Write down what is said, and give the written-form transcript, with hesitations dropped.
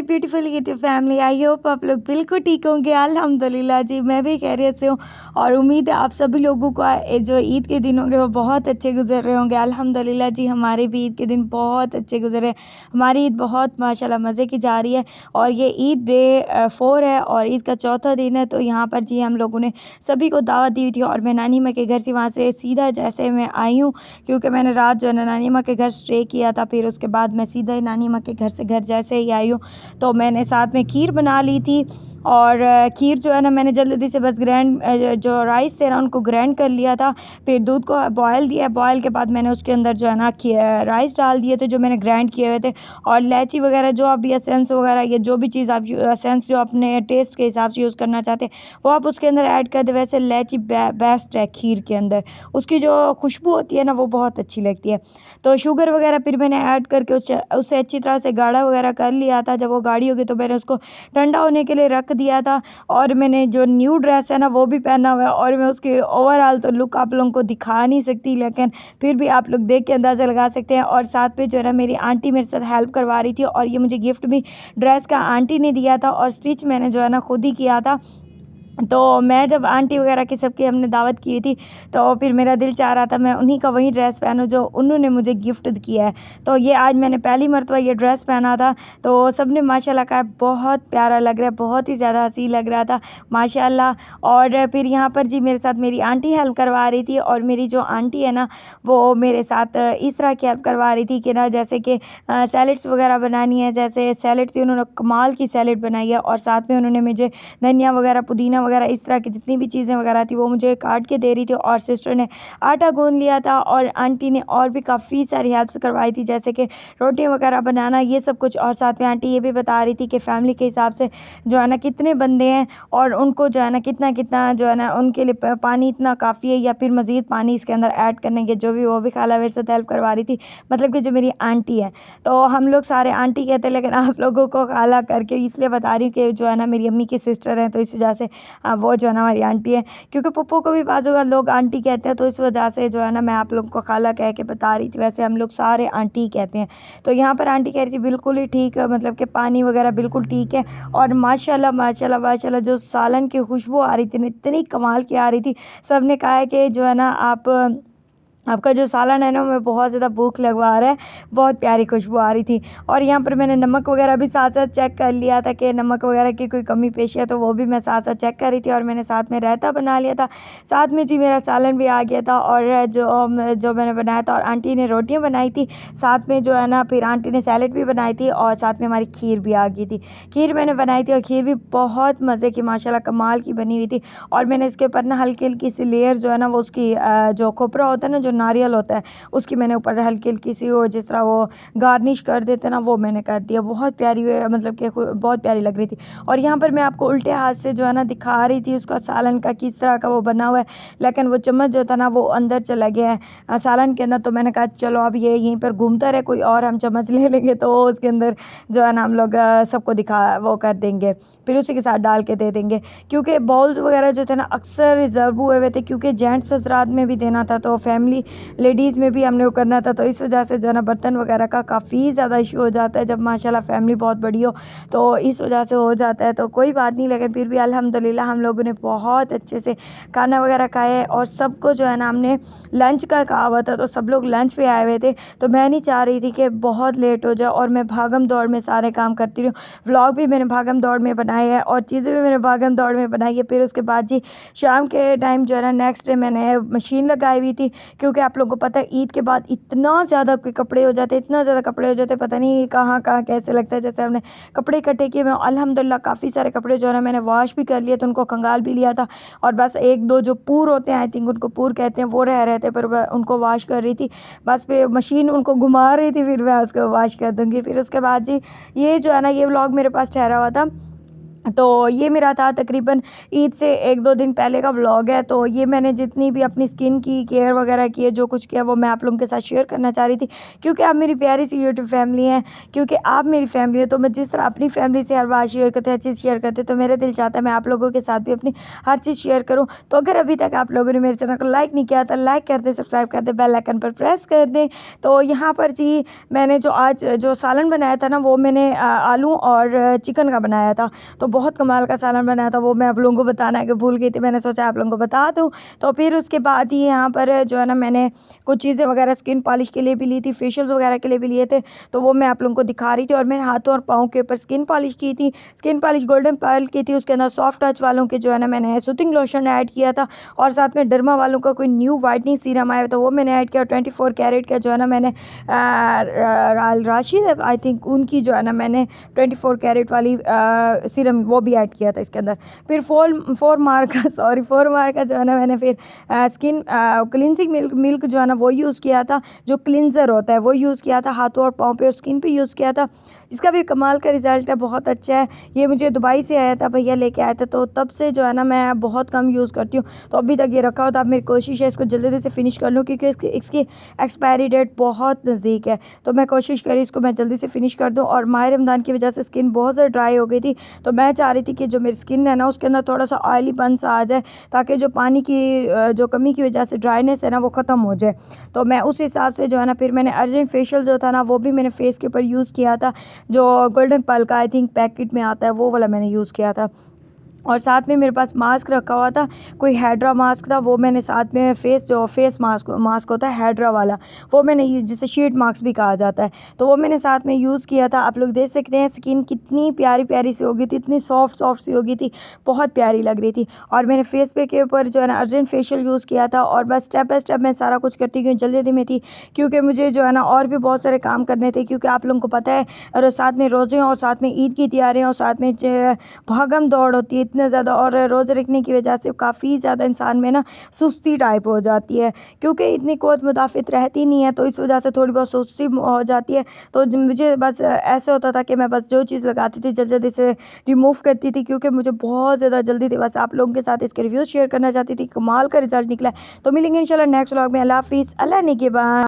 Beautiful YouTube family. I hope आप लोग बिल्कुल ठीक होंगे। अल्हम्दुलिल्लाह जी, मैं भी खैरियत से हूँ और उम्मीद है आप सभी लोगों का जो ईद के दिन होंगे वो बहुत अच्छे गुजर रहे होंगे। अल्हम्दुलिल्लाह जी, हमारे भी ईद के दिन बहुत अच्छे गुजरे। हमारी ईद बहुत माशाल्लाह मज़े की जा रही है और ये ईद डे 4 है और ईद का चौथा दिन है। तो यहाँ पर जी हम लोगों ने सभी को दावत दी हुई थी और मैं नानी माँ के घर से वहाँ से सीधा जैसे मैं आई हूँ, क्योंकि मैंने रात जो है ना नानी माँ के घर स्टे किया था, फिर उसके बाद मैं सीधा ही नानी माँ के घर से घर जैसे ही आई हूँ तो मैंने साथ में खीर बना ली थी। और खीर जो है ना मैंने जल्दी से बस ग्राइंड जो राइस थे ना उनको ग्राइंड कर लिया था। फिर दूध को बॉयल दिया, बॉयल के बाद मैंने उसके अंदर जो है ना राइस डाल दिए थे जो मैंने ग्राइंड किए हुए थे, और इलायची वगैरह जो आप एसेंस वगैरह या जो भी चीज़ आप एसेंस जो अपने टेस्ट के हिसाब से यूज़ करना चाहते हैं वो आप उसके अंदर ऐड कर दे। वैसे इलायची बेस्ट है खीर के अंदर, उसकी जो खुशबू होती है ना वो बहुत अच्छी लगती है। तो शुगर वगैरह फिर मैंने ऐड करके उसे अच्छी तरह से गाढ़ा वगैरह कर लिया था। जब वो गाढ़ी हो गई तो मैंने उसको ठंडा होने के लिए रख दिया था। और मैंने जो न्यू ड्रेस है ना वो भी पहना हुआ है और मैं उसकी ओवरऑल तो लुक आप लोगों को दिखा नहीं सकती, लेकिन फिर भी आप लोग देख के अंदाज़ा लगा सकते हैं। और साथ पे जो है ना मेरी आंटी मेरे साथ हेल्प करवा रही थी और ये मुझे गिफ्ट भी ड्रेस का आंटी ने दिया था और स्टिच मैंने जो है ना खुद ही किया था। तो मैं जब आंटी वगैरह की सबकी हमने दावत की थी तो फिर मेरा दिल चाह रहा था मैं उन्हीं का वही ड्रेस पहनूं जो उन्होंने मुझे गिफ्ट किया है। तो ये आज मैंने पहली मरतबा ये ड्रेस पहना था तो सब ने माशाल्लाह कहा बहुत प्यारा लग रहा है, बहुत ही ज़्यादा हसी लग रहा था माशाल्लाह। और फिर यहाँ पर जी मेरे साथ मेरी आंटी हेल्प करवा रही थी और मेरी जो आंटी है ना वो मेरे साथ इस तरह की हेल्प करवा रही थी कि ना जैसे कि सैलड्स वगैरह बनानी है। जैसे सैलड थी, उन्होंने कमाल की सैलड बनाई है और साथ में उन्होंने मुझे धनिया वगैरह पुदीना वगैरह इस तरह की जितनी भी चीज़ें वगैरह थी वो मुझे काट के दे रही थी। और सिस्टर ने आटा गूंद लिया था और आंटी ने और भी काफ़ी सारी हेल्प्स करवाई थी जैसे कि रोटियां वगैरह बनाना ये सब कुछ। और साथ में आंटी ये भी बता रही थी कि फैमिली के हिसाब से जो है ना कितने बंदे हैं और उनको जो है ना कितना कितना जो है ना उनके लिए पानी इतना काफ़ी है या फिर मज़ीद पानी इसके अंदर ऐड करने के जो भी वो भी खाला मेरे साथ हेल्प करवा रही थी। मतलब कि जो मेरी आंटी है तो हम लोग सारे आंटी कहते हैं, लेकिन आप लोगों को खाला करके इसलिए बता रही हूँ कि जो है ना मेरी अम्मी की सिस्टर हैं तो इस वजह से वो जो है ना हमारी आंटी है, क्योंकि पप्पू को भी बाज़ लोग आंटी कहते हैं तो इस वजह से जो है ना मैं आप लोगों को खाला कह के बता रही थी। वैसे हम लोग सारे आंटी ही कहते हैं। तो यहाँ पर आंटी कह रही थी बिल्कुल ही ठीक है, मतलब कि पानी वगैरह बिल्कुल ठीक है। और माशाल्लाह माशाल्लाह माशाल्लाह जो सालन की खुशबू आ रही थी ना इतनी कमाल की आ रही थी। सब ने कहा है कि जो है ना आपका जो सालन है ना हमें बहुत ज़्यादा भूख लगवा रहा है, बहुत प्यारी खुशबू आ रही थी। और यहाँ पर मैंने नमक वगैरह भी साथ साथ चेक कर लिया था कि नमक वगैरह की कोई कमी पेशी है तो वो भी मैं साथ साथ चेक कर रही थी। और मैंने साथ में रायता बना लिया था, साथ में जी मेरा सालन भी आ गया था और जो मैंने बनाया था। और आंटी ने रोटियाँ बनाई थी साथ में जो है ना, फिर आंटी ने सैलड भी बनाई थी और साथ में हमारी खीर भी आ गई थी। खीर मैंने बनाई थी और खीर भी बहुत मज़े की माशाल्लाह कमाल की बनी हुई थी। और मैंने इसके ऊपर ना हल्की हल्की सी लेयर जो है ना वो उसकी जो खोपरा होता है ना जो नारियल होता है उसकी मैंने ऊपर हल्की हल्की सी वो जिस तरह वो गार्निश कर देते हैं ना वो मैंने कर दिया। बहुत प्यारी मतलब कि बहुत प्यारी लग रही थी। और यहाँ पर मैं आपको उल्टे हाथ से जो है ना दिखा रही थी उसका सालन का किस तरह का वो बना हुआ है, लेकिन वो चम्मच जो था ना वो अंदर चला गया है सालन के अंदर। तो मैंने कहा चलो अब ये यहीं पर घूमता रहे, कोई और हम चम्मच ले लेंगे तो उसके अंदर जो है ना हम लोग सबको दिखा वो कर देंगे, फिर उसी के साथ डाल के दे देंगे। क्योंकि बाउल्स वगैरह जो थे ना अक्सर रिजर्व हुए हुए थे क्योंकि जेंट्स हजरात में भी देना था तो फैमिली लेडीज़ में भी हमने वो करना था। तो इस वजह से जो है ना बर्तन वगैरह का काफ़ी ज़्यादा इशू हो जाता है जब माशाल्लाह फैमिली बहुत बड़ी हो, तो इस वजह से हो जाता है। तो कोई बात नहीं, लेकिन फिर भी अल्हम्दुलिल्लाह हम लोगों ने बहुत अच्छे से खाना वगैरह खाया और सबको जो है ना हमने लंच का कहा हुआ था तो सब लोग लंच पे आए हुए थे। तो मैं नहीं चाह रही थी कि बहुत लेट हो जाए और मैं भागम दौड़ में सारे काम करती रहूँ। व्लॉग भी मैंने भागम दौड़ में बनाए है और चीज़ें भी मैंने भागम दौड़ में बनाई है। फिर उसके बाद जी शाम के टाइम जो है ना नेक्स्ट डे मैंने मशीन लगाई हुई थी, क्योंकि आप लोगों को पता है ईद के बाद इतना ज़्यादा कपड़े हो जाते, इतना ज़्यादा कपड़े हो जाते, पता नहीं कहाँ कहाँ कैसे लगता है जैसे हमने कपड़े इकट्ठे किए। मैं अल्हम्दुलिल्लाह काफ़ी सारे कपड़े जो है ना मैंने वॉश भी कर लिए थे, उनको खंगाल भी लिया था। और बस एक दो जो पूर होते हैं आई थिंक उनको पूर कहते हैं वो रह रहे थे, पर उनको वॉश कर रही थी। बस पे मशीन उनको घुमा रही थी, फिर मैं उसको वॉश कर दूँगी। फिर उसके बाद जी ये जो है ना ये व्लॉग मेरे पास ठहरा हुआ था तो ये मेरा था तकरीबन ईद से 1-2 दिन पहले का व्लॉग है। तो ये मैंने जितनी भी अपनी स्किन की केयर वगैरह की है, जो कुछ किया वो मैं आप लोगों के साथ शेयर करना चाह रही थी, क्योंकि आप मेरी प्यारी सी यूट्यूब फैमिली हैं, क्योंकि आप मेरी फैमिली हो। तो मैं जिस तरह अपनी फैमिली से हर बात शेयर करते, हर चीज़ शेयर करते, तो मेरा दिल चाहता है मैं आप लोगों के साथ भी अपनी हर चीज़ शेयर करूँ। तो अगर अभी तक आप लोगों ने मेरे चैनल को लाइक नहीं किया तो लाइक कर दें, सब्सक्राइब कर दें, बेल आइकन पर प्रेस कर दें। तो यहाँ पर जी मैंने जो आज जो सालन बनाया था ना, वो मैंने आलू और चिकन का बनाया था। तो बहुत कमाल का सालन बनाया था, वो मैं आप लोगों को बताना कि भूल गई थी, मैंने सोचा आप लोगों को बता दूँ। तो फिर उसके बाद ही यहाँ पर जो है ना, मैंने कुछ चीज़ें वगैरह स्किन पॉलिश के लिए भी ली थी, फेशियल्स वगैरह के लिए भी लिए थे। तो वो मैं आप लोगों को दिखा रही थी। और मैंने हाथों और पाँव के ऊपर स्किन पॉलिश की थी, स्किन पॉलिश गोल्डन पर्ल की थी। उसके अंदर सॉफ्ट टच वालों के जो है ना, मैंने सूथिंग लोशन ऐड किया था। और साथ में डर्मा वालों का कोई न्यू वाइटनिंग सीरम आया तो वो मैंने ऐड किया। 24 कैरेट का जो है ना, मैंने राशिद आई थिंक उनकी जो है ना, मैंने 24 कैरेट वाली सीरम वो भी ऐड किया था इसके अंदर। फिर फोर मार्क का जो है ना, मैंने फिर स्किन क्लिनजिंग मिल्क जो है ना, वो यूज़ किया था, जो क्लिनज़र होता है वो यूज़ किया था, हाथों और पाँव पे और स्किन पे यूज़ किया था। इसका भी कमाल का रिज़ल्ट है, बहुत अच्छा है। ये मुझे दुबई से आया था, भैया लेके आया था, तो तब से जो है ना मैं बहुत कम यूज़ करती हूँ। तो अभी तक ये रखा हो, तो अब मेरी कोशिश है इसको जल्दी से फिनिश कर लूँ, क्योंकि इसकी एक्सपायरी डेट बहुत नज़दीक है। तो मैं कोशिश करी इसको मैं जल्दी से फिनिश कर दूँ। और माह रमज़ान की वजह से स्किन बहुत ज़्यादा ड्राई हो गई थी, तो मैं चाह रही थी कि जो मेरी स्किन है ना, उसके अंदर थोड़ा सा ऑयलीपन सा आ जाए, ताकि जो पानी की जो कमी की वजह से ड्राइनेस है ना, वो ख़त्म हो जाए। तो मैं उस हिसाब से जो है ना, फिर मैंने अर्जेंट फेशियल जो था ना, वो भी मैंने फेस के ऊपर यूज़ किया था, जो गोल्डन पल का आई थिंक पैकेट में आता है, वो वाला मैंने यूज़ किया था। और साथ में मेरे पास मास्क रखा हुआ था, कोई हाइड्रा मास्क था, वो मैंने साथ में फेस मास्क होता है हाइड्रा वाला, वो मैंने जिसे शीट मास्क भी कहा जाता है, तो वो मैंने साथ में यूज़ किया था। आप लोग देख सकते हैं स्किन कितनी प्यारी प्यारी सी हो गई थी, इतनी सॉफ्ट सी हो गई थी, बहुत प्यारी लग रही थी। और मैंने फेस पे के ऊपर जो है ना अर्जेंट फेशियल यूज़ किया था। और बस स्टेप बाय स्टेप मैं सारा कुछ करती गई, जल्दी में थी, क्योंकि मुझे जो है ना और भी बहुत सारे काम करने थे, क्योंकि आप लोगों को पता है, और साथ में रोज़े और साथ में ईद की तैयारियाँ और साथ में भागम दौड़ होती है इतने ज़्यादा। और रोज़े रखने की वजह से काफ़ी ज़्यादा इंसान में ना सुस्ती टाइप हो जाती है, क्योंकि इतनी क़ुव्वत मुदाफ़ित रहती नहीं है, तो इस वजह से थोड़ी बहुत सुस्ती हो जाती है। तो मुझे बस ऐसे होता था कि मैं बस जो चीज़ लगाती थी जल्दी से रिमूव करती थी, क्योंकि मुझे बहुत ज़्यादा जल्दी थी। बस आप लोगों के साथ इसके रिव्यूज़ शेयर करना चाहती थी, कमाल का रिज़ल्ट निकला है। तो मिलेंगे इंशाल्लाह नेक्स्ट व्लॉग में। अल्लाह हाफ़िज़, अल्लाह निगहबान।